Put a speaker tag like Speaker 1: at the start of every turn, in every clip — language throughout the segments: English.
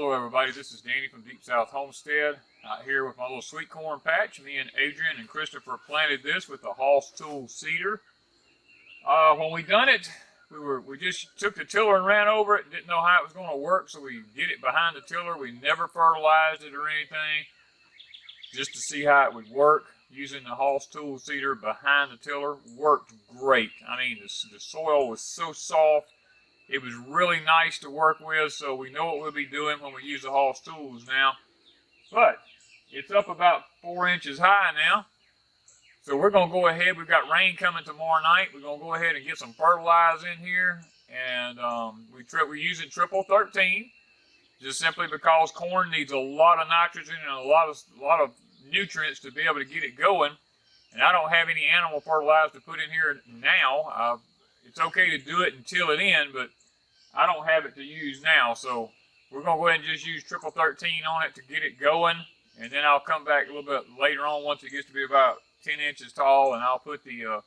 Speaker 1: Hello everybody, this is Danny from Deep South Homestead, out here with my little sweet corn patch. Me and Adrian and Christopher planted this with the Hoss tool seeder. When we done it, we just took the tiller and ran over it, didn't know how it was going to work, so we did it behind the tiller. We never fertilized it or anything, just to see how it would work. Using the Hoss tool seeder behind the tiller worked great. I mean, the soil was so soft. It was really nice to work with, so we know what we'll be doing when we use the Hoss tools now. But it's up about 4 inches high now. So we're going to go ahead. We've got rain coming tomorrow night. We're going to go ahead and get some fertilizer in here. And we're using triple 13, just simply because corn needs a lot of nitrogen and a lot of nutrients to be able to get it going. And I don't have any animal fertilizer to put in here now. It's okay to do it and till it in, but I don't have it to use now, so we're going to go ahead and just use triple 13 on it to get it going, and then I'll come back a little bit later on once it gets to be about 10 inches tall, and I'll put the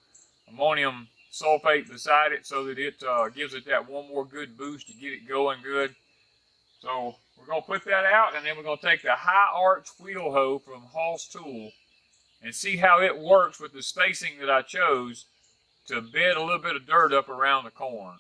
Speaker 1: ammonium sulfate beside it so that it gives it that one more good boost to get it going good. So we're going to put that out, and then we're going to take the high arch wheel hoe from Hoss tool and see how it works with the spacing that I chose to bed a little bit of dirt up around the corn.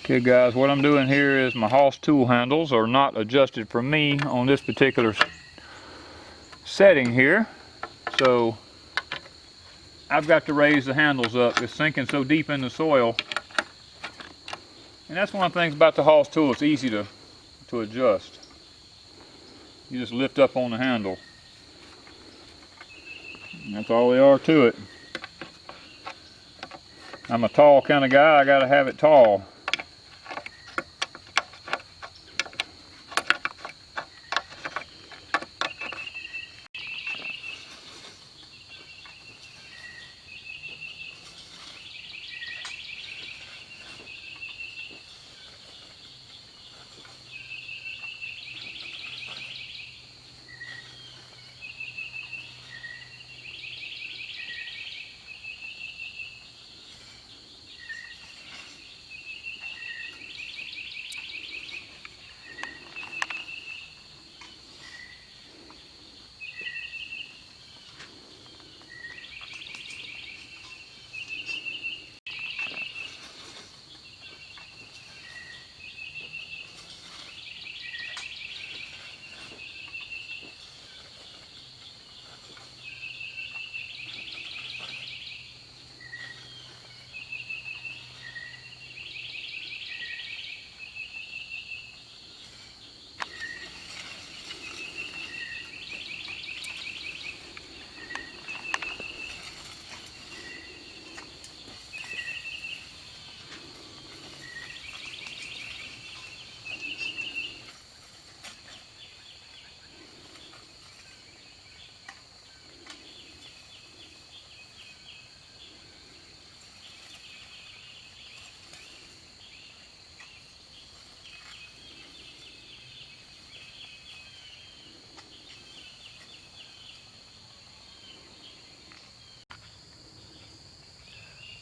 Speaker 1: Okay guys, what I'm doing here is my Hoss tool handles are not adjusted for me on this particular setting here. So I've got to raise the handles up. It's sinking so deep in the soil. And that's one of the things about the Hoss tool, it's easy to adjust. You just lift up on the handle. And that's all there are to it. I'm a tall kind of guy, I gotta have it tall.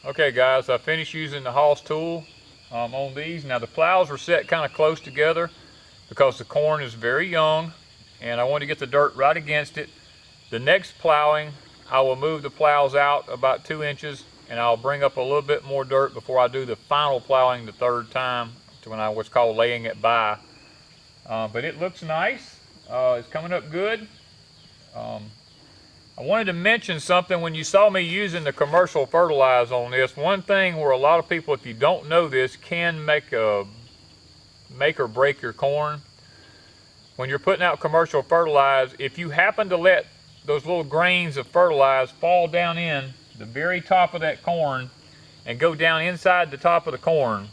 Speaker 1: Okay guys, I finished using the Hoss tool on these. Now the plows were set kind of close together because the corn is very young and I want to get the dirt right against it. The next plowing, I will move the plows out about 2 inches, and I'll bring up a little bit more dirt before I do the final plowing the third time, to when I what's called laying it by. But it looks nice. It's coming up good. I wanted to mention something. When you saw me using the commercial fertilizer on this, one thing where a lot of people, if you don't know this, can make or break your corn. When you're putting out commercial fertilizer, if you happen to let those little grains of fertilizer fall down in the very top of that corn and go down inside the top of the corn,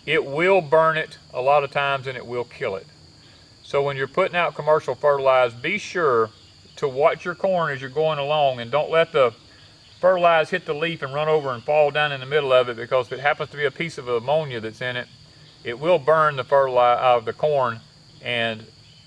Speaker 1: it will burn it a lot of times and it will kill it. So when you're putting out commercial fertilizer, be sure to watch your corn as you're going along, and don't let the fertilizer hit the leaf and run over and fall down in the middle of it, because if it happens to be a piece of ammonia that's in it, it will burn the fertilizer out of the corn and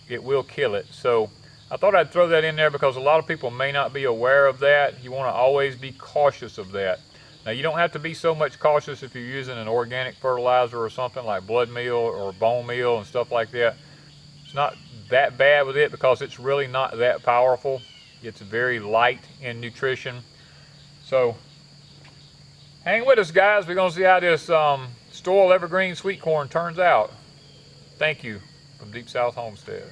Speaker 1: it will kill it. So I thought I'd throw that in there because a lot of people may not be aware of that. You want to always be cautious of that. Now, you don't have to be so much cautious if you're using an organic fertilizer or something like blood meal or bone meal and stuff like that. It's not that bad with it because it's really not that powerful. It's very light in nutrition. So hang with us, guys. We're going to see how this Stowell Evergreen sweet corn turns out. Thank you from Deep South Homestead.